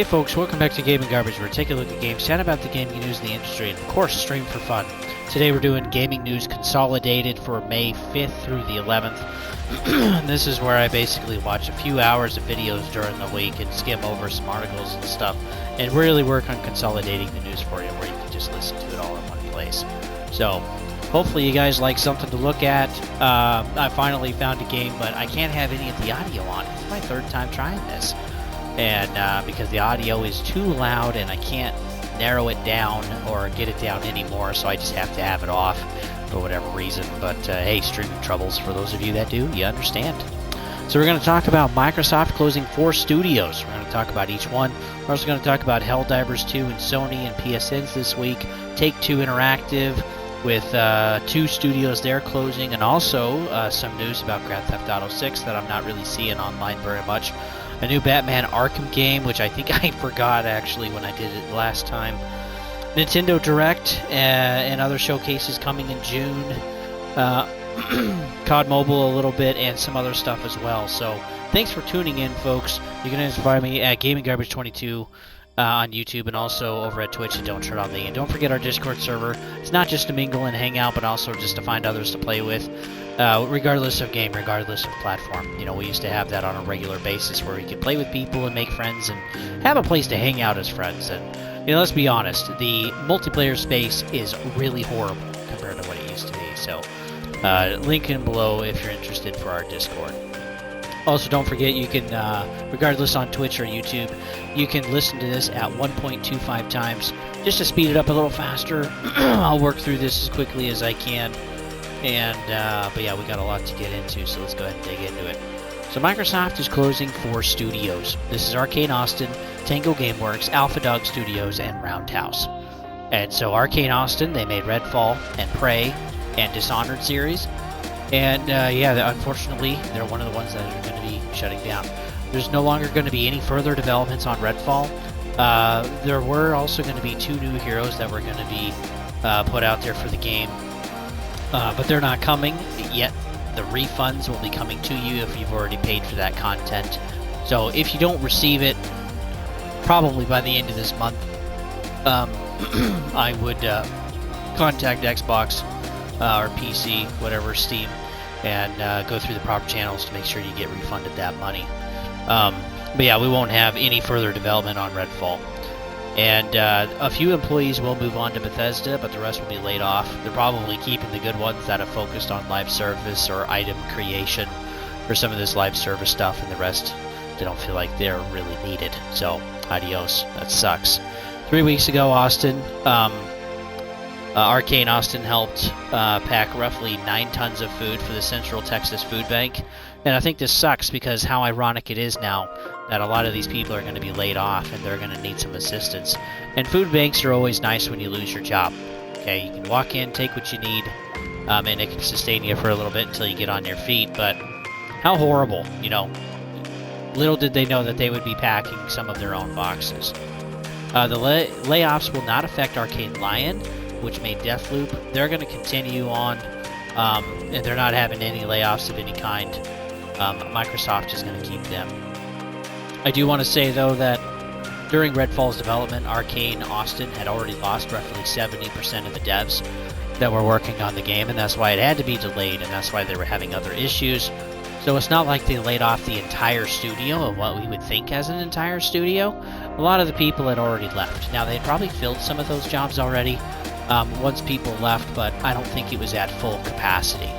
Hey folks, welcome back to Gaming Garbage, where we take a look at games, chat about the gaming news in the industry, and of course, stream for fun. Today we're doing gaming news consolidated for May 5th through the 11th. This is where I basically watch a few hours of videos during the week and skim over some articles and stuff, and really work on consolidating the news for you, where you can just listen to it all in one place. So, hopefully you guys like something to look at. I finally found a game, but I can't have any of the audio on. It's my third time trying this. And because the audio is too loud and I can't narrow it down or get it down anymore, so I just have to have it off for whatever reason. But hey, streaming troubles, for those of you that do, you understand. So we're going to talk about Microsoft closing 4 studios. We're going to talk about each one. We're also going to talk about Helldivers 2 and Sony and PSNs this week. Take-Two Interactive with 2 studios there closing, and also some news about Grand Theft Auto 6 that I'm not really seeing online very much. A new Batman Arkham game, which I think I forgot actually when I did it last time. Nintendo Direct and other showcases coming in June. COD Mobile a little bit, and some other stuff as well. So thanks for tuning in, folks. You can find me at Gaming Garbage 22 on YouTube, and also over at Twitch, and Don't Turn on Me. And don't forget our Discord server. It's not just to mingle and hang out, but also just to find others to play with. Regardless of game, regardless of platform. You know, we used to have that on a regular basis where we could play with people and make friends and have a place to hang out as friends. And, you know, let's be honest, the multiplayer space is really horrible compared to what it used to be. So, link in below if you're interested for our Discord. Also, don't forget, you can, regardless on Twitch or YouTube, you can listen to this at 1.25 times just to speed it up a little faster. I'll work through this as quickly as I can. And, but yeah, we got a lot to get into, so let's go ahead and dig into it. So Microsoft is closing 4 studios. This is Arcane Austin, Tango Gameworks, Alpha Dog Studios, and Roundhouse. And so Arcane Austin, they made Redfall and Prey and Dishonored series. And, yeah, unfortunately, they're one of the ones that are going to be shutting down. There's no longer going to be any further developments on Redfall. There were also going to be 2 new heroes that were going to be put out there for the game. But they're not coming yet. The refunds will be coming to you if you've already paid for that content. So if you don't receive it, probably by the end of this month, I would contact Xbox or PC, whatever, Steam, and go through the proper channels to make sure you get refunded that money. But yeah, we won't have any further development on Redfall. And a few employees will move on to Bethesda, but the rest will be laid off. They're probably keeping the good ones that have focused on live service or item creation for some of this live service stuff, and the rest, they don't feel like they're really needed. So, adios. That sucks. 3 weeks ago, Arcane Austin helped pack roughly 9 tons of food for the Central Texas Food Bank. And I think this sucks because how ironic it is now that a lot of these people are going to be laid off and they're going to need some assistance. And food banks are always nice when you lose your job. Okay, you can walk in, take what you need, and it can sustain you for a little bit until you get on your feet. But how horrible, you know. Little did they know that they would be packing some of their own boxes. The layoffs will not affect Arcane Lion, which made Deathloop. They're going to continue on, and they're not having any layoffs of any kind. Microsoft is going to keep them. I do want to say, though, that during Redfall's development, Arcane Austin had already lost roughly 70% of the devs that were working on the game, and that's why it had to be delayed, and that's why they were having other issues. So it's not like they laid off the entire studio of what we would think as an entire studio. A lot of the people had already left. Now, they had probably filled some of those jobs already once people left, but I don't think it was at full capacity.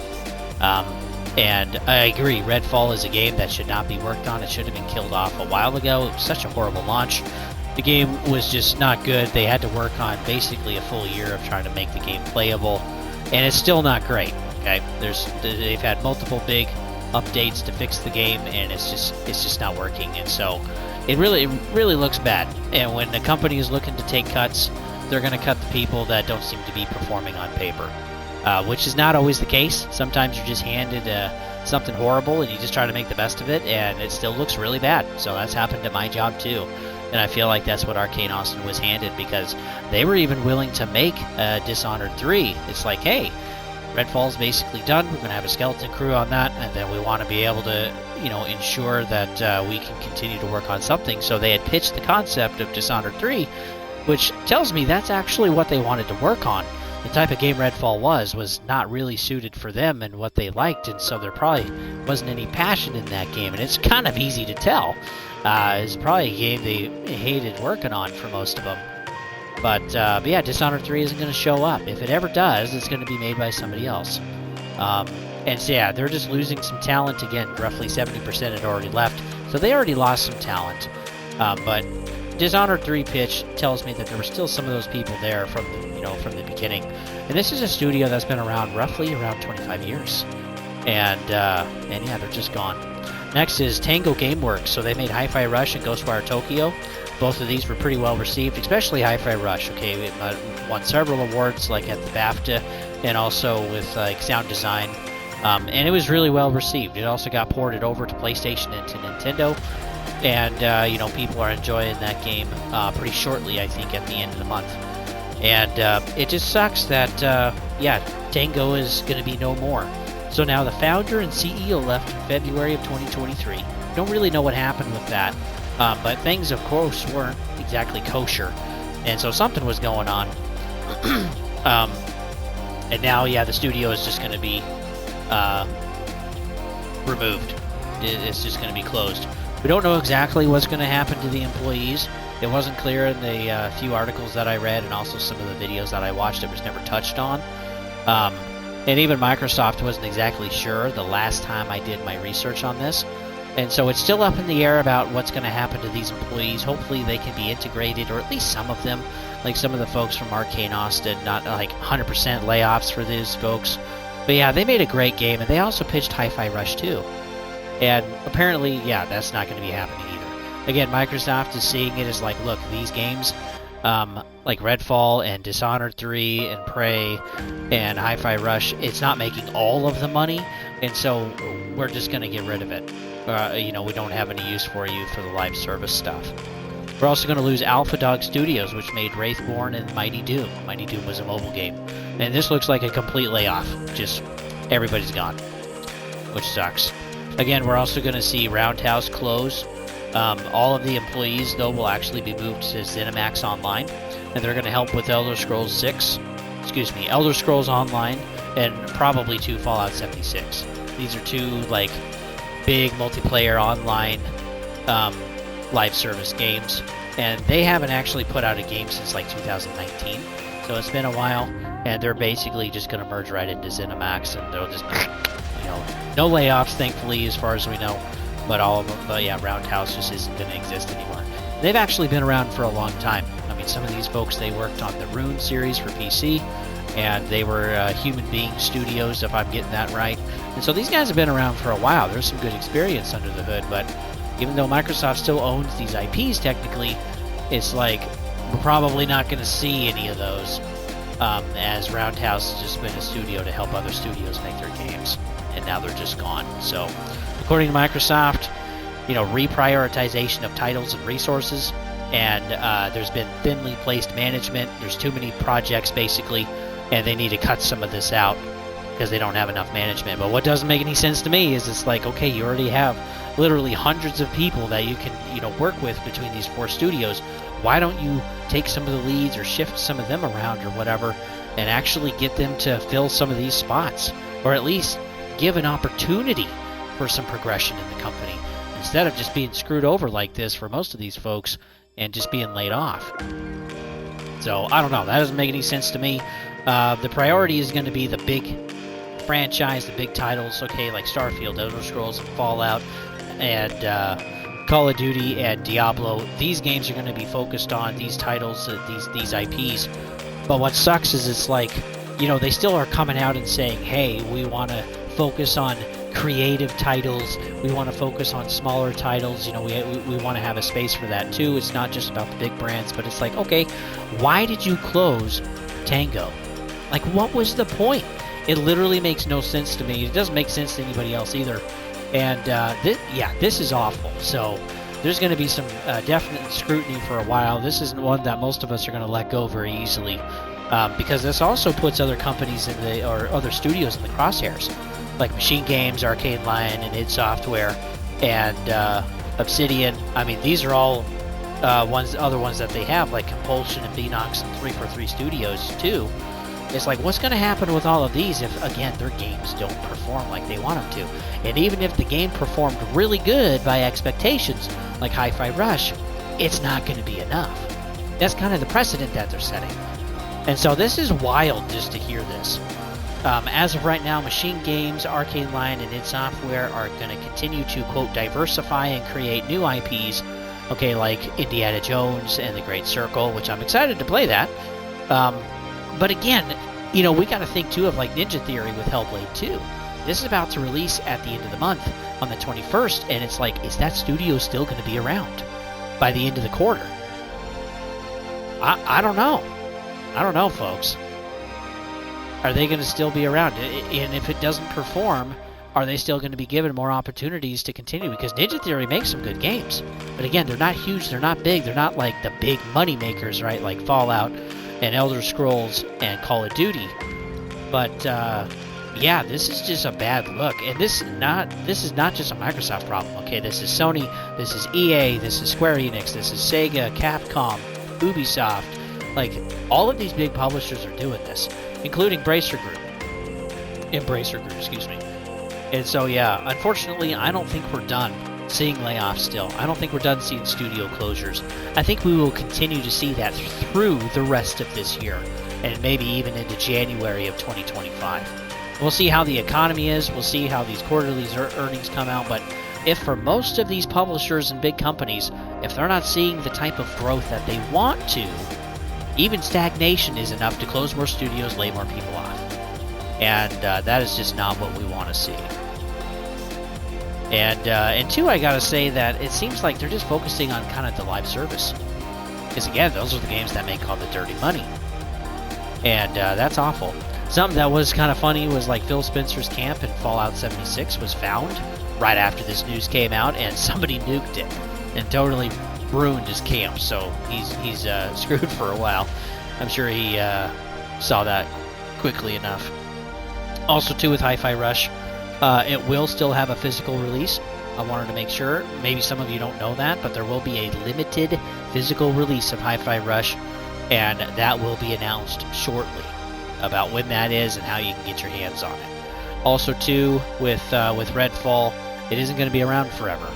And I agree, Redfall is a game that should not be worked on. It should have been killed off a while ago. It was such a horrible launch. The game was just not good. They had to work on basically a full year of trying to make the game playable, and it's still not great. Okay, they've had multiple big updates to fix the game, and it's just not working. And so it really looks bad. And when the company is looking to take cuts, they're going to cut the people that don't seem to be performing on paper. Which is not always the case. Sometimes you're just handed something horrible and you just try to make the best of it, and it still looks really bad. So that's happened to my job too. And I feel like that's what Arcane Austin was handed, because they were even willing to make Dishonored 3. It's like, hey, Redfall's basically done. We're going to have a skeleton crew on that, and then we want to be able to ensure that we can continue to work on something. So they had pitched the concept of Dishonored 3, which tells me that's actually what they wanted to work on. The type of game Redfall was not really suited for them and what they liked, and so there probably wasn't any passion in that game, and it's kind of easy to tell. It's probably a game they hated working on for most of them. But yeah, Dishonored 3 isn't going to show up. If it ever does, it's going to be made by somebody else. And so yeah, they're just losing some talent. Again, roughly 70% had already left, so they already lost some talent. But Dishonored 3 pitch tells me that there were still some of those people there from the beginning. And this is a studio that's been around roughly around 25 years. And yeah, they're just gone. Next is Tango Gameworks. So they made Hi-Fi Rush and Ghostwire Tokyo. Both of these were pretty well received, especially Hi-Fi Rush. Okay, it won several awards, like at the BAFTA, and also with like sound design. And it was really well received. It also got ported over to PlayStation and to Nintendo. And people are enjoying that game pretty shortly, I think, at the end of the month. And it just sucks that, Tango is going to be no more. So now the founder and CEO left in February of 2023. Don't really know what happened with that. But things, of course, weren't exactly kosher. And so something was going on. And now, yeah, the studio is just going to be removed. It's just going to be closed. We don't know exactly what's going to happen to the employees. It wasn't clear in the few articles that I read, and also some of the videos that I watched. It was never touched on. And even Microsoft wasn't exactly sure the last time I did my research on this. And so it's still up in the air about what's going to happen to these employees. Hopefully they can be integrated, or at least some of them, like some of the folks from Arcane Austin, not like 100% layoffs for these folks. But yeah, they made a great game, and they also pitched Hi-Fi Rush 2. And apparently, yeah, that's not going to be happening either. Again, Microsoft is seeing it as like, look, these games, like Redfall and Dishonored 3 and Prey and Hi-Fi Rush, it's not making all of the money, and so we're just going to get rid of it. We don't have any use for you for the live service stuff. We're also going to lose Alpha Dog Studios, which made Wraithborn and Mighty Doom. Mighty Doom was a mobile game. And this looks like a complete layoff. Just everybody's gone, which sucks. Again, we're also going to see Roundhouse close. All of the employees, though, will actually be moved to ZeniMax Online, and they're going to help with Elder Scrolls Online, and probably to Fallout 76. These are two, like, big multiplayer online live service games, and they haven't actually put out a game since, like, 2019, so it's been a while, and they're basically just going to merge right into ZeniMax, and they'll just, no layoffs, thankfully, as far as we know. But Roundhouse just isn't going to exist anymore. They've actually been around for a long time. I mean, some of these folks, they worked on the Rune series for PC, and they were Human Being Studios, if I'm getting that right. And so these guys have been around for a while. There's some good experience under the hood, but even though Microsoft still owns these IPs technically, it's like we're probably not going to see any of those, as Roundhouse has just been a studio to help other studios make their games, and now they're just gone. So according to Microsoft, reprioritization of titles and resources, and there's been thinly placed management. There's too many projects, basically, and they need to cut some of this out because they don't have enough management. But what doesn't make any sense to me is it's like, okay, you already have literally hundreds of people that you can, work with between these four studios. Why don't you take some of the leads or shift some of them around or whatever and actually get them to fill some of these spots, or at least give an opportunity for some progression in the company, instead of just being screwed over like this for most of these folks and just being laid off. So, I don't know. That doesn't make any sense to me. The priority is going to be the big franchise, the big titles, okay, like Starfield, Elder Scrolls, and Fallout, and Call of Duty, and Diablo. These games are going to be focused on these titles, these IPs. But what sucks is it's like, they still are coming out and saying, hey, we want to focus on creative titles, we want to focus on smaller titles, we want to have a space for that too. It's not just about the big brands, but it's like, okay, why did you close Tango? Like, what was the point? It literally makes no sense to me. It doesn't make sense to anybody else either. And this is awful. So there's going to be some definite scrutiny for a while. This isn't one that most of us are going to let go very easily, because this also puts other companies or other studios in the crosshairs, like Machine Games, Arcade Lion, and id Software. and Obsidian. I mean, these are all other ones that they have, like Compulsion and Beanox and 343 Studios too. It's like, what's going to happen with all of these if, again, their games don't perform like they want them to? And even if the game performed really good by expectations, like Hi-Fi Rush, it's not going to be enough. That's kind of the precedent that they're setting. And so this is wild just to hear this. As of right now, Machine Games, Arcade Lion, and id Software are going to continue to, quote, diversify and create new IPs, okay, like Indiana Jones and The Great Circle, which I'm excited to play that. But again, you know, we got to think too of like Ninja Theory with Hellblade 2. This is about to release at the end of the month on the 21st, and it's like, is that studio still going to be around by the end of the quarter? I don't know. I don't know, folks. Are they going to still be around? And if it doesn't perform, are they still going to be given more opportunities to continue? Because Ninja Theory makes some good games. But again, they're not huge, they're not big, they're not like the big money makers, right? Like Fallout and Elder Scrolls and Call of Duty. But yeah, this is just a bad look. And this is not just a Microsoft problem, okay? This is Sony, this is EA, this is Square Enix, this is Sega, Capcom, Ubisoft. Like, all of these big publishers are doing this, including Embracer Group, excuse me. And so, yeah, unfortunately, I don't think we're done seeing layoffs still. I don't think we're done seeing studio closures. I think we will continue to see that through the rest of this year, and maybe even into January of 2025. We'll see how the economy is. We'll see how these quarterly earnings come out. But if for most of these publishers and big companies, if they're not seeing the type of growth that they want to, even stagnation is enough to close more studios, lay more people off. And that is just not what we want to see. And two, I gotta say that it seems like they're just focusing on kind of the live service. Because again, those are the games that make all the dirty money. And that's awful. Something that was kind of funny was like Phil Spencer's camp in Fallout 76 was found right after this news came out, and somebody nuked it and totally ruined his camp. So he's screwed for a while. I'm sure he saw that quickly enough. Also, too, with Hi-Fi Rush, it will still have a physical release. I wanted to make sure. Maybe some of you don't know that, but there will be a limited physical release of Hi-Fi Rush, and that will be announced shortly about when that is and how you can get your hands on it. Also, too, with Redfall, it isn't going to be around forever.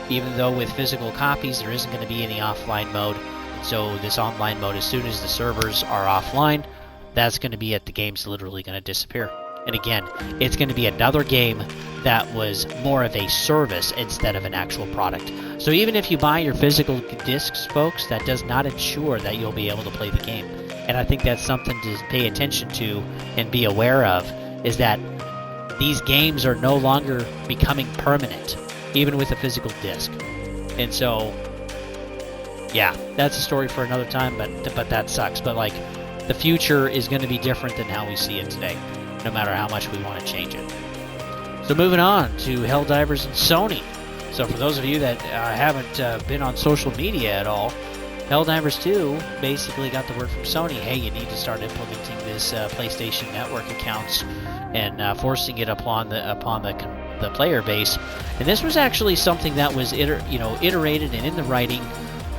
Even though with physical copies, there isn't going to be any offline mode. So this online mode, as soon as the servers are offline, that's going to be it. The game's literally going to disappear. And again, it's going to be another game that was more of a service instead of an actual product. So even if you buy your physical discs, folks, that does not ensure that you'll be able to play the game. And I think that's something to pay attention to and be aware of, is that these games are no longer becoming permanent, even with a physical disc. And so, yeah, that's a story for another time, but that sucks. But like, the future is going to be different than how we see it today, no matter how much we want to change it. So moving on to Helldivers and Sony. So for those of you that haven't been on social media at all, Helldivers 2 basically got the word from Sony, hey, you need to start implementing this PlayStation Network accounts and forcing it upon the player base. And this was actually something that was iterated and in the writing,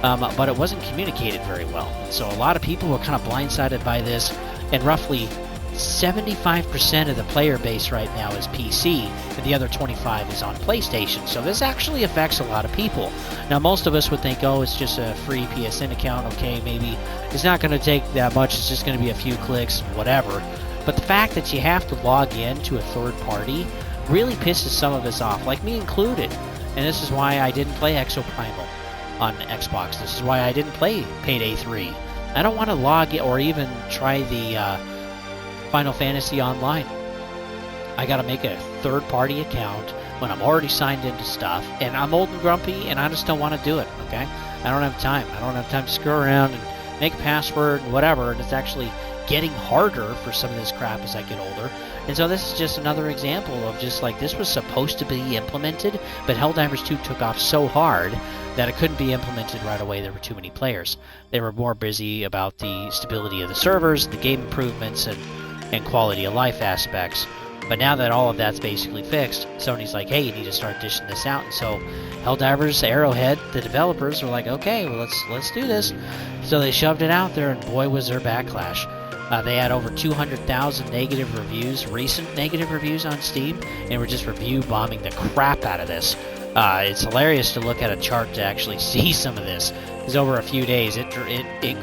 but it wasn't communicated very well. And so a lot of people were kind of blindsided by this, and roughly 75% of the player base right now is PC, and the other 25 is on PlayStation. So this actually affects a lot of people. Now, most of us would think, oh, it's just a free PSN account. Okay, maybe it's not going to take that much. It's just going to be a few clicks, whatever. But the fact that you have to log in to a third party really pisses some of us off, like me included. And this is why I didn't play Exoprimal on Xbox. This is why I didn't play Payday 3. I don't want to log in or even try the Final Fantasy Online. I gotta make a third-party account when I'm already signed into stuff, and I'm old and grumpy, and I just don't want to do it, okay? I don't have time. I don't have time to screw around and make a password and whatever, and it's actually getting harder for some of this crap as I get older. And so this is just another example of just like, this was supposed to be implemented, but Helldivers 2 took off so hard that it couldn't be implemented right away. There were too many players. They were more busy about the stability of the servers, the game improvements, and quality of life aspects But now that all of that's basically fixed, Sony's like, hey, you need to start dishing this out. And so Helldivers, Arrowhead, the developers were like, okay, well, let's do this. So they shoved it out there, and boy, was there backlash. They had over 200,000 negative reviews, recent negative reviews on Steam, and were just review bombing the crap out of this. It's hilarious to look at a chart to actually see some of this, because over a few days it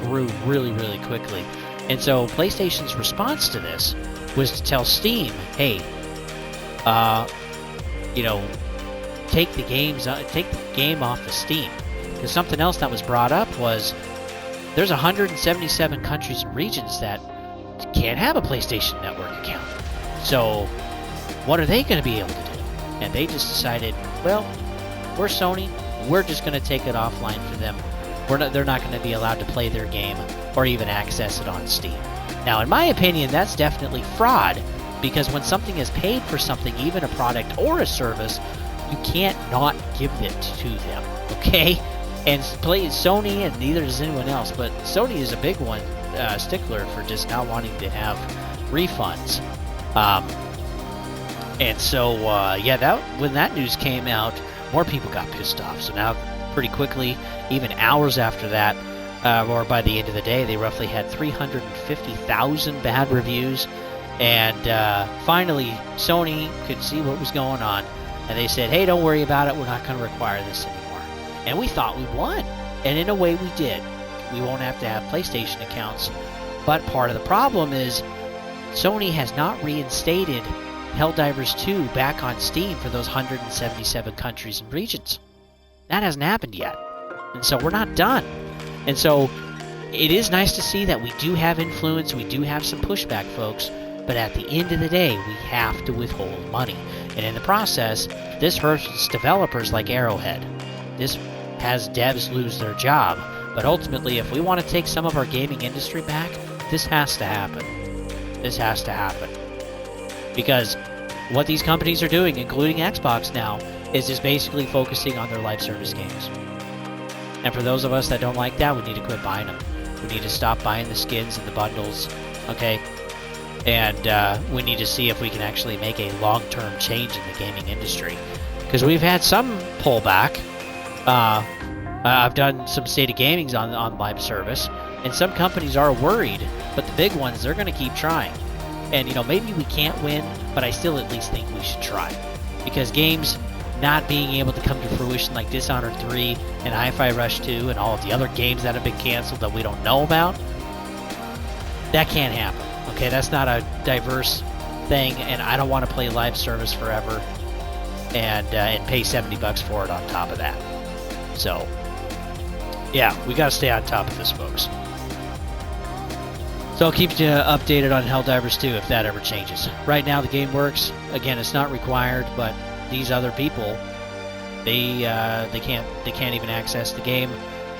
grew really, really quickly. And so PlayStation's response to this was to tell Steam, hey, take the game off of Steam. Because something else that was brought up was there's 177 countries and regions that can't have a PlayStation Network account. So what are they going to be able to do? And they just decided, well, we're Sony, we're just going to take it offline for them. They're not going to be allowed to play their game or even access it on Steam. Now, in my opinion, that's definitely fraud, because when something is paid for something, even a product or a service, you can't not give it to them, okay? And Sony, and neither does anyone else, but Sony is a big one, stickler for just not wanting to have refunds. And so, when that news came out, more people got pissed off. So now, pretty quickly, even hours after that, or by the end of the day, they roughly had 350,000 bad reviews. And finally, Sony could see what was going on, and they said, hey, don't worry about it, we're not going to require this anymore. And we thought we won, and in a way we did. We won't have to have PlayStation accounts, but part of the problem is Sony has not reinstated Helldivers 2 back on Steam for those 177 countries and regions. That hasn't happened yet, and so we're not done. And so it is nice to see that we do have influence, we do have some pushback, folks, but at the end of the day, we have to withhold money. And in the process, this hurts developers like Arrowhead. This has devs lose their job. But ultimately, if we want to take some of our gaming industry back, this has to happen. This has to happen. Because what these companies are doing, including Xbox now, is just basically focusing on their live service games. And for those of us that don't like that, we need to quit buying them. We need to stop buying the skins and the bundles, okay? And we need to see if we can actually make a long-term change in the gaming industry. Because we've had some pullback. I've done some State of Gamings on live service, and some companies are worried, but the big ones, they're going to keep trying. And, maybe we can't win, but I still at least think we should try. Because games not being able to come to fruition like Dishonored 3 and Hi-Fi Rush 2 and all of the other games that have been canceled that we don't know about, that can't happen. Okay, that's not a diverse thing, and I don't want to play live service forever and pay $70 for it on top of that. So, yeah, we got to stay on top of this, folks. So I'll keep you updated on Helldivers 2 if that ever changes. Right now, the game works. Again, it's not required, but these other people, they can't even access the game,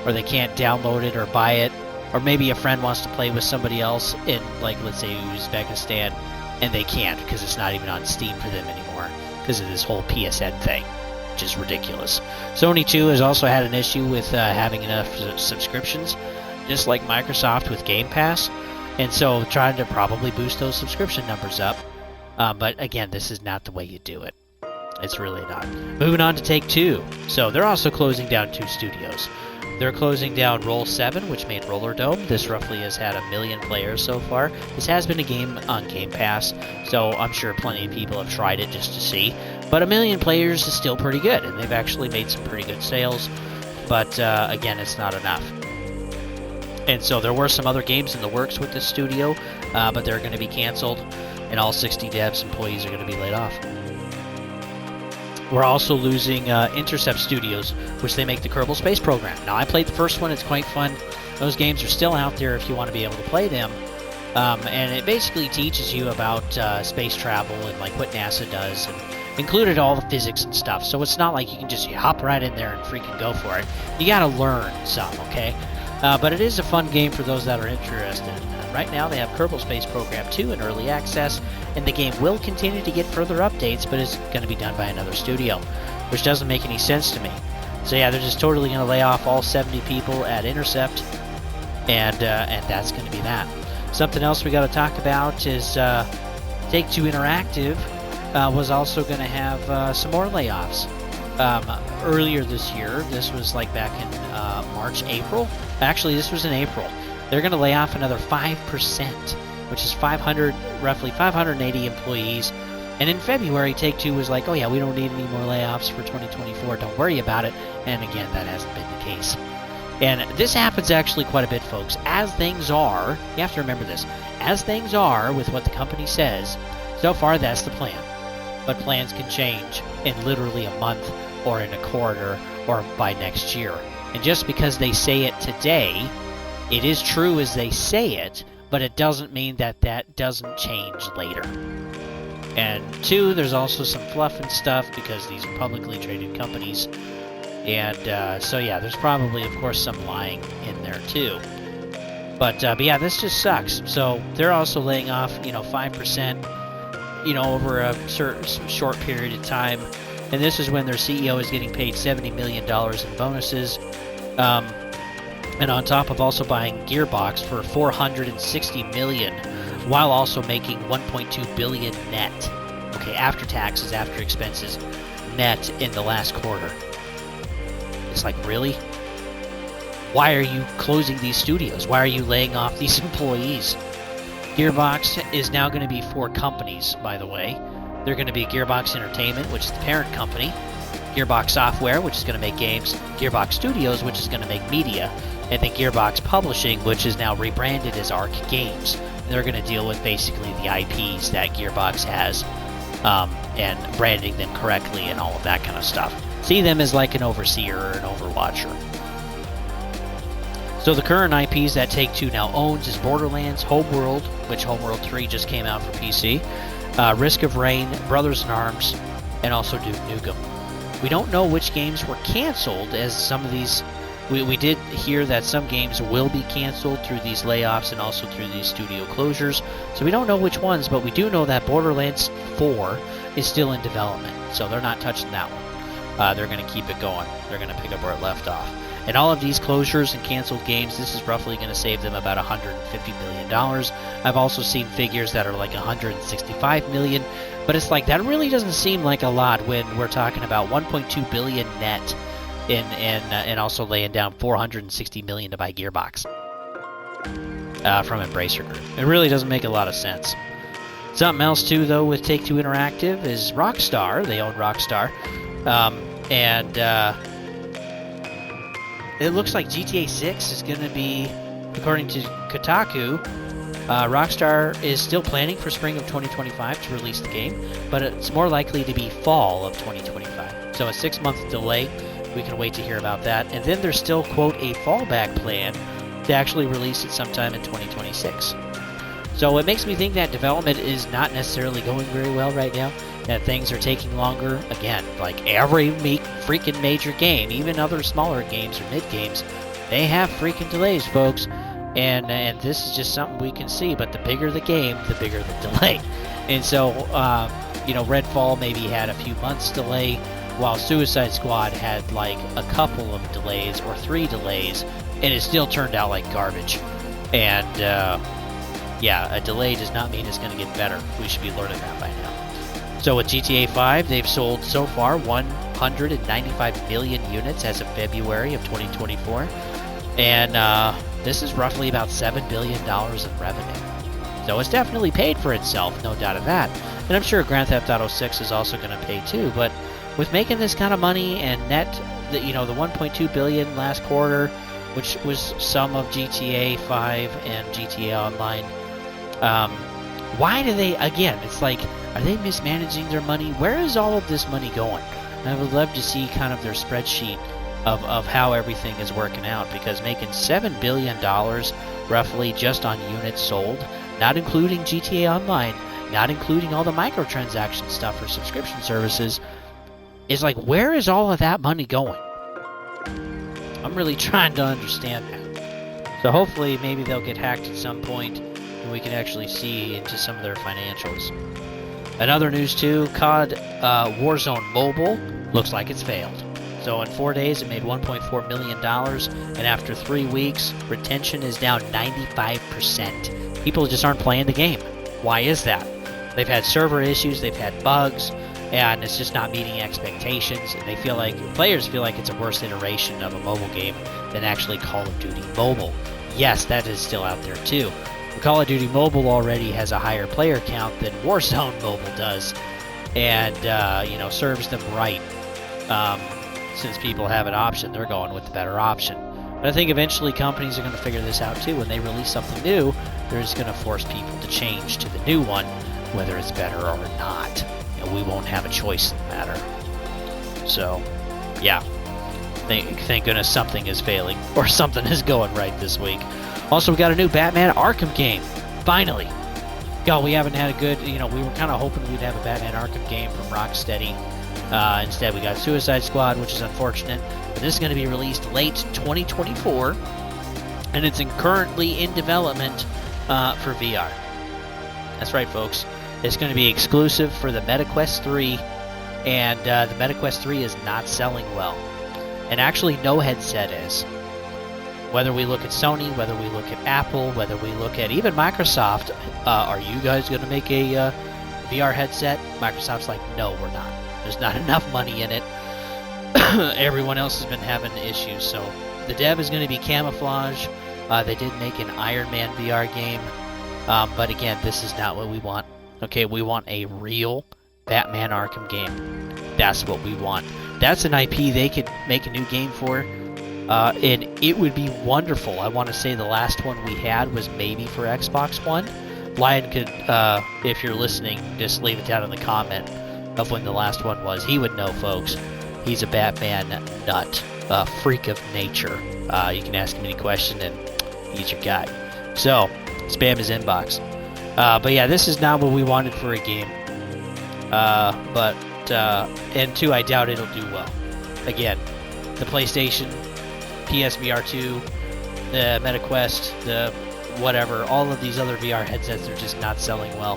or they can't download it or buy it, or maybe a friend wants to play with somebody else in, like, let's say Uzbekistan, and they can't because it's not even on Steam for them anymore because of this whole PSN thing, which is ridiculous. Sony, too, has also had an issue with having enough subscriptions, just like Microsoft with Game Pass, and so trying to probably boost those subscription numbers up. But again, this is not the way you do it. It's really not. Moving on to Take-Two. So they're also closing down 2 studios. They're closing down Roll 7, which made Roller Dome. This roughly has had 1 million players so far. This has been a game on Game Pass, so I'm sure plenty of people have tried it just to see. But 1 million players is still pretty good, and they've actually made some pretty good sales. But again, it's not enough. And so there were some other games in the works with this studio, but they're going to be canceled, and all 60 devs employees are going to be laid off. We're also losing Intercept Studios, which they make the Kerbal Space Program. Now, I played the first one. It's quite fun. Those games are still out there if you want to be able to play them. And it basically teaches you about space travel and like what NASA does, and included all the physics and stuff. So it's not like you can just hop right in there and freaking go for it. You got to learn some, okay? But it is a fun game for those that are interested. Right now, they have Kerbal Space Program 2 in early access, and the game will continue to get further updates, but it's going to be done by another studio, which doesn't make any sense to me. So yeah, they're just totally going to lay off all 70 people at Intercept, and that's going to be that. Something else we got to talk about is Take-Two Interactive was also going to have some more layoffs. Earlier this year, this was like back in March, April. Actually, this was in April. They're going to lay off another 5%, which is roughly 580 employees. And in February, Take-Two was like, oh yeah, we don't need any more layoffs for 2024. Don't worry about it. And again, that hasn't been the case. And this happens actually quite a bit, folks. As things are, you have to remember this, as things are with what the company says, so far that's the plan. But plans can change in literally a month or in a quarter or by next year. And just because they say it today, it is true as they say it, but it doesn't mean that that doesn't change later. And two, there's also some fluff and stuff because these are publicly traded companies. And so yeah, there's probably, of course, some lying in there too. But yeah, this just sucks. So they're also laying off, 5%, over a certain short period of time. And this is when their CEO is getting paid $70 million in bonuses. And on top of also buying Gearbox for $460 million, while also making $1.2 billion net. Okay, after taxes, after expenses, net in the last quarter. It's like, really? Why are you closing these studios? Why are you laying off these employees? Gearbox is now going to be 4 companies, by the way. They're going to be Gearbox Entertainment, which is the parent company, Gearbox Software, which is going to make games, Gearbox Studios, which is going to make media, and then Gearbox Publishing, which is now rebranded as Arc Games. They're going to deal with basically the IPs that Gearbox has, and branding them correctly and all of that kind of stuff. See them as like an overseer or an overwatcher. So the current IPs that Take-Two now owns is Borderlands, Homeworld, which Homeworld 3 just came out for PC, Risk of Rain, Brothers in Arms, and also Duke Nukem. We don't know which games were canceled, as some of these... We did hear that some games will be canceled through these layoffs and also through these studio closures. So we don't know which ones, but we do know that Borderlands 4 is still in development. So they're not touching that one. They're going to keep it going. They're going to pick up where it left off. And all of these closures and canceled games, this is roughly going to save them about $150 million. I've also seen figures that are like $165 million. But it's like, that really doesn't seem like a lot when we're talking about $1.2 billion net. And also laying down $460 million to buy Gearbox from Embracer Group. It really doesn't make a lot of sense. Something else too, though, with Take-Two Interactive is Rockstar. They own Rockstar, and it looks like GTA 6 is going to be, according to Kotaku, Rockstar is still planning for spring of 2025 to release the game, but it's more likely to be fall of 2025. So a 6-month delay. We can wait to hear about that. And then there's still, quote, a fallback plan to actually release it sometime in 2026. So it makes me think that development is not necessarily going very well right now, that things are taking longer. Again, like every freaking major game, even other smaller games or mid-games, they have freaking delays, folks. And this is just something we can see, but the bigger the game, the bigger the delay. And so, Redfall maybe had a few months delay, while Suicide Squad had like a couple of delays or 3 delays, and it still turned out like garbage. And yeah, a delay does not mean it's going to get better. We should be learning that by now. So with GTA 5, they've sold so far 195 million units as of February of 2024. And this is roughly about $7 billion in revenue. So it's definitely paid for itself, no doubt of that. And I'm sure Grand Theft Auto 6 is also going to pay too, but with making this kind of money and net, the 1.2 billion last quarter, which was some of GTA 5 and GTA Online, why do they, again, it's like, are they mismanaging their money? Where is all of this money going? And I would love to see kind of their spreadsheet of how everything is working out, because making $7 billion roughly just on units sold, not including GTA Online, not including all the microtransaction stuff for subscription services, is like, where is all of that money going? I'm really trying to understand that. So hopefully maybe they'll get hacked at some point and we can actually see into some of their financials. Another news too, COD Warzone Mobile looks like it's failed. So in 4 days it made $1.4 million, and after 3 weeks, retention is down 95%. People just aren't playing the game. Why is that? They've had server issues, they've had bugs, and it's just not meeting expectations. And they feel like, players feel like it's a worse iteration of a mobile game than actually Call of Duty Mobile. Yes, that is still out there too. But Call of Duty Mobile already has a higher player count than Warzone Mobile does, and serves them right. Since people have an option, they're going with the better option. But I think eventually companies are going to figure this out too. When they release something new, they're just going to force people to change to the new one, whether it's better or not. And we won't have a choice in the matter. So, yeah. Thank goodness something is failing, or something is going right this week. Also, we got a new Batman Arkham game. Finally. God, we haven't had a good, we were kind of hoping we'd have a Batman Arkham game from Rocksteady. Instead, we got Suicide Squad, which is unfortunate. But this is going to be released late 2024, and it's currently in development for VR. That's right, folks. It's going to be exclusive for the MetaQuest 3, and the MetaQuest 3 is not selling well. And actually, no headset is. Whether we look at Sony, whether we look at Apple, whether we look at even Microsoft, are you guys going to make a VR headset? Microsoft's like, no, we're not. There's not enough money in it. Everyone else has been having issues. So the dev is going to be Camouflage. They did make an Iron Man VR game. But again, this is not what we want. Okay, we want a real Batman Arkham game. That's what we want. That's an IP they could make a new game for. And it would be wonderful. I want to say the last one we had was maybe for Xbox One. Lion could, if you're listening, just leave it down in the comment of when the last one was. He would know, folks. He's a Batman nut, a freak of nature. You can ask him any question, and he's your guy. So, spam his inbox. But yeah, this is not what we wanted for a game. And two, I doubt it'll do well. Again, the PlayStation, PSVR 2, the MetaQuest, the whatever, all of these other VR headsets are just not selling well.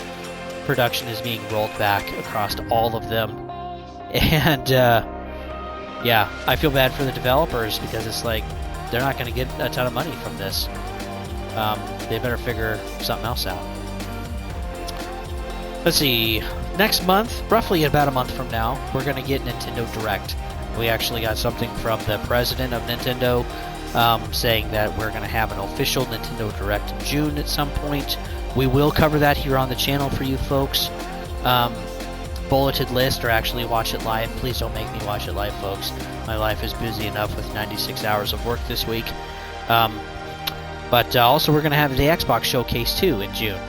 Production is being rolled back across all of them. And, yeah, I feel bad for the developers because it's like they're not going to get a ton of money from this. They better figure something else out. Let's see. Next month, roughly about a month from now, we're going to get Nintendo Direct. We actually got something from the president of Nintendo saying that we're going to have an official Nintendo Direct in June at some point. We will cover that here on the channel for you folks. Bulleted list, or actually watch it live. Please don't make me watch it live, folks. My life is busy enough with 96 hours of work this week. But also we're going to have the Xbox Showcase too in June.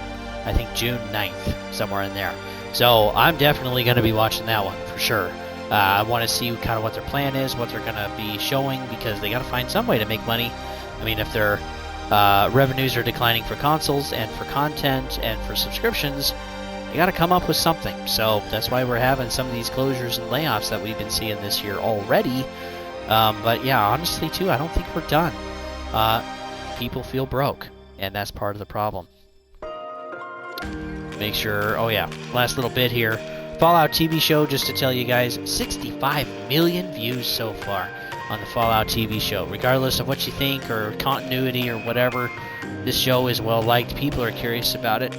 I think June 9th, somewhere in there. So I'm definitely going to be watching that one for sure. I want to see kind of what their plan is, what they're going to be showing, because they got to find some way to make money. I mean, if their revenues are declining for consoles and for content and for subscriptions, they got to come up with something. So that's why we're having some of these closures and layoffs that we've been seeing this year already. But yeah, honestly too, I don't think we're done. People feel broke, and that's part of the problem. Make sure, oh yeah, last little bit here. Fallout TV show, just to tell you guys, 65 million views so far on the Fallout TV show. Regardless of what you think or continuity or whatever, this show is well liked. People are curious about it.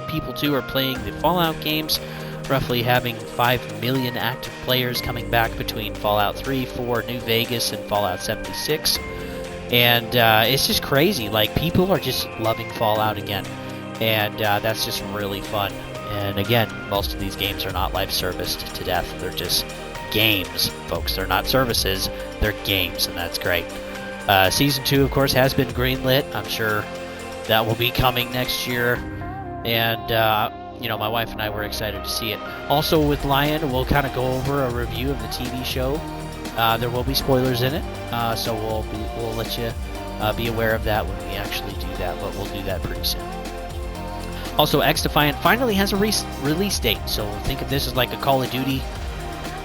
People too are playing the Fallout games, roughly having 5 million active players coming back between Fallout 3, 4, New Vegas, and Fallout 76. And it's just crazy. Like, people are just loving Fallout again. And that's just really fun. And again, most of these games are not live serviced to death. They're just games, folks. They're not services. They're games, and that's great. Season 2, of course, has been greenlit. I'm sure that will be coming next year. And, my wife and I were excited to see it. Also, with Lion, we'll kind of go over a review of the TV show. There will be spoilers in it, so we'll let you be aware of that when we actually do that, but we'll do that pretty soon. Also, X-Defiant finally has a release date, so think of this as like a Call of Duty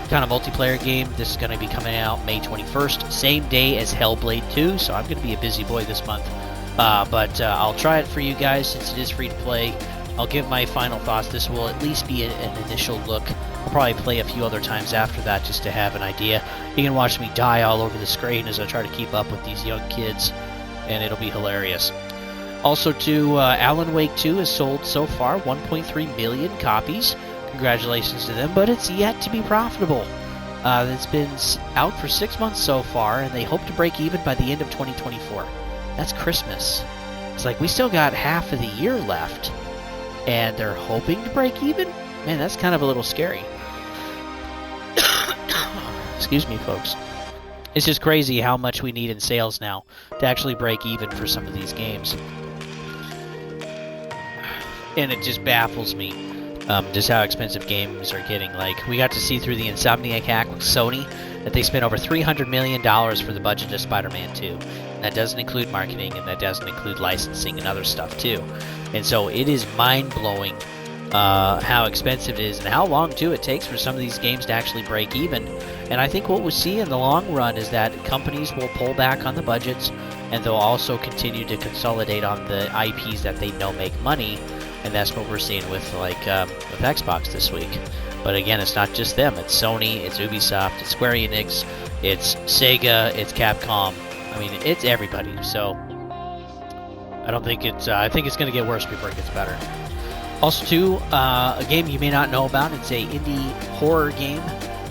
kind of multiplayer game. This is going to be coming out May 21st, same day as Hellblade 2, so I'm going to be a busy boy this month. But I'll try it for you guys since it is free to play. I'll give my final thoughts. This will at least be an initial look. I'll probably play a few other times after that just to have an idea. You can watch me die all over the screen as I try to keep up with these young kids, and it'll be hilarious. Also, Alan Wake 2 has sold so far 1.3 million copies. Congratulations to them, but it's yet to be profitable. It's been out for 6 months so far, and they hope to break even by the end of 2024. That's Christmas. It's like we still got half of the year left, and they're hoping to break even? Man, that's kind of a little scary. Excuse me, folks. It's just crazy how much we need in sales now to actually break even for some of these games. And it just baffles me just how expensive games are getting. Like, we got to see through the Insomniac hack with Sony that they spent over $300 million for the budget of Spider-Man 2. And that doesn't include marketing, and that doesn't include licensing and other stuff too. And so it is mind-blowing how expensive it is and how long too it takes for some of these games to actually break even. And I think what we'll see in the long run is that companies will pull back on the budgets, and they'll also continue to consolidate on the IPs that they know make money. And that's what we're seeing with with Xbox this week. But again, it's not just them. It's Sony, it's Ubisoft, it's Square Enix, it's Sega, it's Capcom. I mean, it's everybody. So I don't think it's. I think it's going to get worse before it gets better. Also, too, a game you may not know about. It's a indie horror game,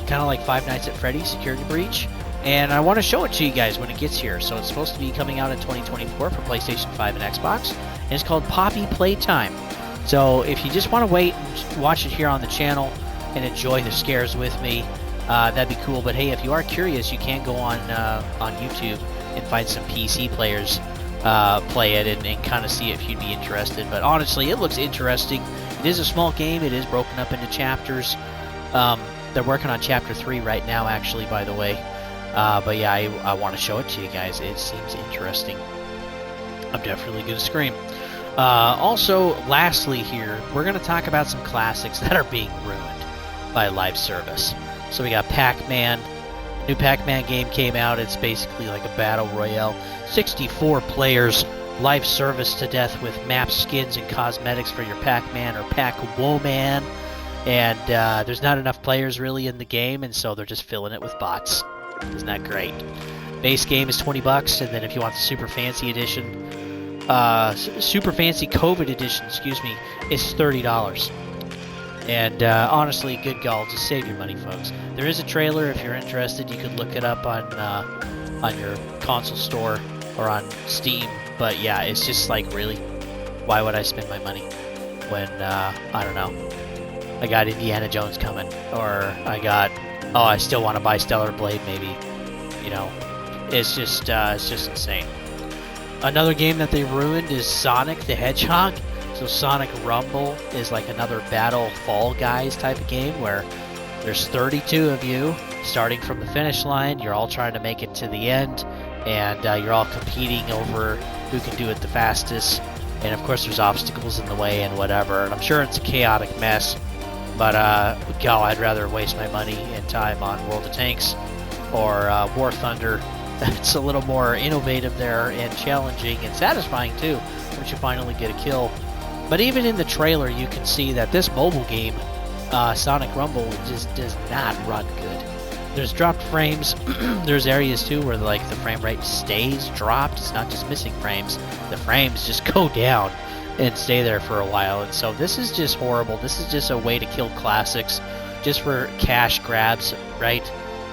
kind of like Five Nights at Freddy's Security Breach. And I want to show it to you guys when it gets here. So it's supposed to be coming out in 2024 for PlayStation 5 and Xbox. And it's called Poppy Playtime. So if you just want to wait and watch it here on the channel and enjoy the scares with me, that'd be cool. But hey, if you are curious, you can go on YouTube and find some PC players play it and kind of see if you'd be interested. But honestly, it looks interesting. It is a small game. It is broken up into chapters. They're working on chapter 3 right now, actually, by the way. But yeah, I want to show it to you guys. It seems interesting. I'm definitely going to scream. Also, lastly here, we're going to talk about some classics that are being ruined by live service. So we got Pac-Man. New Pac-Man game came out. It's basically like a battle royale. 64 players, live service to death with map skins and cosmetics for your Pac-Man or Pac-Woman. And there's not enough players really in the game, and so they're just filling it with bots. Isn't that great? Base game is $20, and then if you want the super fancy edition, super fancy COVID edition, excuse me, is $30. And honestly, good gall, just save your money, folks. There is a trailer if you're interested. You could look it up on your console store or on Steam. But yeah, it's just like, really, why would I spend my money when I don't know, I got Indiana Jones coming, or I still want to buy Stellar Blade, maybe. You know, it's just insane. Another game that they ruined is Sonic the Hedgehog. So Sonic Rumble is like another Battle Fall Guys type of game where there's 32 of you starting from the finish line. You're all trying to make it to the end, and you're all competing over who can do it the fastest. And of course there's obstacles in the way and whatever. And I'm sure it's a chaotic mess, but God, I'd rather waste my money and time on World of Tanks or War Thunder. It's a little more innovative there and challenging and satisfying too, once you finally get a kill. But even in the trailer, you can see that this mobile game, Sonic Rumble, just does not run good. There's dropped frames. There's areas too where like the frame rate stays dropped. It's not just missing frames. The frames just go down and stay there for a while. And so this is just horrible. This is just a way to kill classics just for cash grabs, right?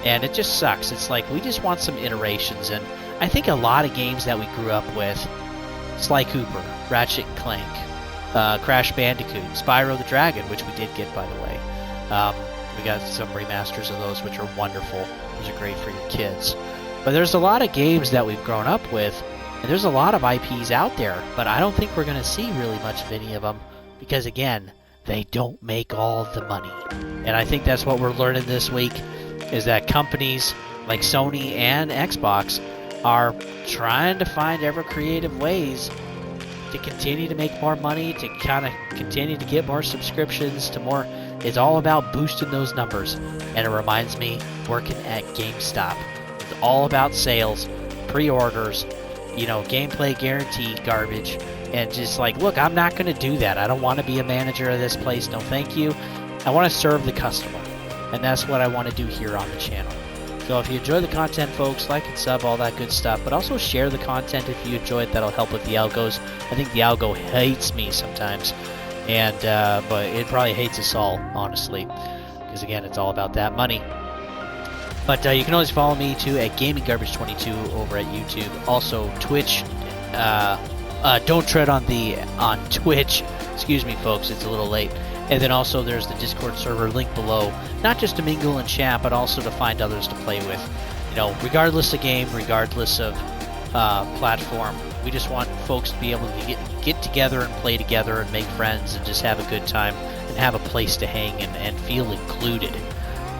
And it just sucks. It's like we just want some iterations. And I think a lot of games that we grew up with, Sly Cooper, Ratchet and Clank, Crash Bandicoot, Spyro the Dragon, which we did get, by the way. We got some remasters of those, which are wonderful. Those are great for your kids. But there's a lot of games that we've grown up with, and there's a lot of IPs out there, but I don't think we're going to see really much of any of them, because again, they don't make all the money. And I think that's what we're learning this week, is that companies like Sony and Xbox are trying to find ever creative ways to continue to make more money, to kind of continue to get more subscriptions, to more. It's all about boosting those numbers. And it reminds me, working at GameStop, it's all about sales, pre-orders, gameplay guarantee garbage, and just like, look, I'm not going to do that. I don't want to be a manager of this place. No, thank you. I want to serve the customer. And that's what I want to do here on the channel. So if you enjoy the content, folks, like and sub, all that good stuff. But also share the content if you enjoy it. That'll help with the algos. I think the algo hates me sometimes, and but it probably hates us all, honestly, because again, it's all about that money. But you can always follow me too at GamingGarbage22 over at YouTube. Also Twitch. Don't tread on Twitch. Excuse me, folks. It's a little late. And then also there's the Discord server link below, not just to mingle and chat, but also to find others to play with. You know, regardless of game, regardless of platform, we just want folks to be able to get together and play together and make friends and just have a good time and have a place to hang and feel included.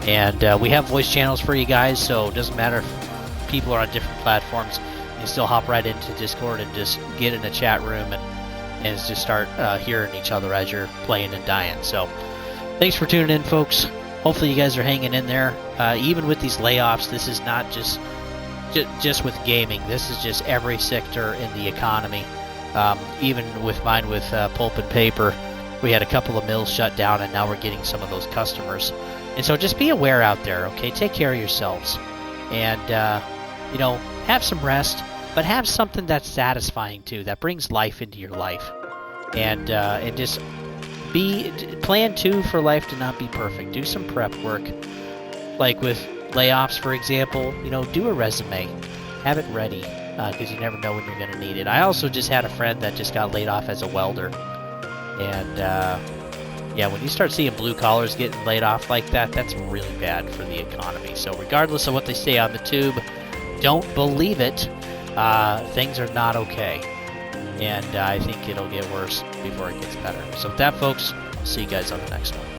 And we have voice channels for you guys, so it doesn't matter if people are on different platforms. You can still hop right into Discord and just get in a chat room and just start hearing each other as you're playing and dying. So thanks for tuning in, folks. Hopefully you guys are hanging in there. Even with these layoffs, this is not just with gaming. This is just every sector in the economy. Even with mine with pulp and paper, we had a couple of mills shut down, and now we're getting some of those customers. And so just be aware out there, okay? Take care of yourselves. And, you know, have some rest. But have something that's satisfying too, that brings life into your life, and just plan too for life to not be perfect. Do some prep work, like with layoffs, for example. You know, do a resume, have it ready, because you never know when you're going to need it. I also just had a friend that just got laid off as a welder, and yeah, when you start seeing blue collars getting laid off like that, that's really bad for the economy. So regardless of what they say on the tube, don't believe it. Things are not okay, and I think it'll get worse before it gets better. So with that, folks, I'll see you guys on the next one.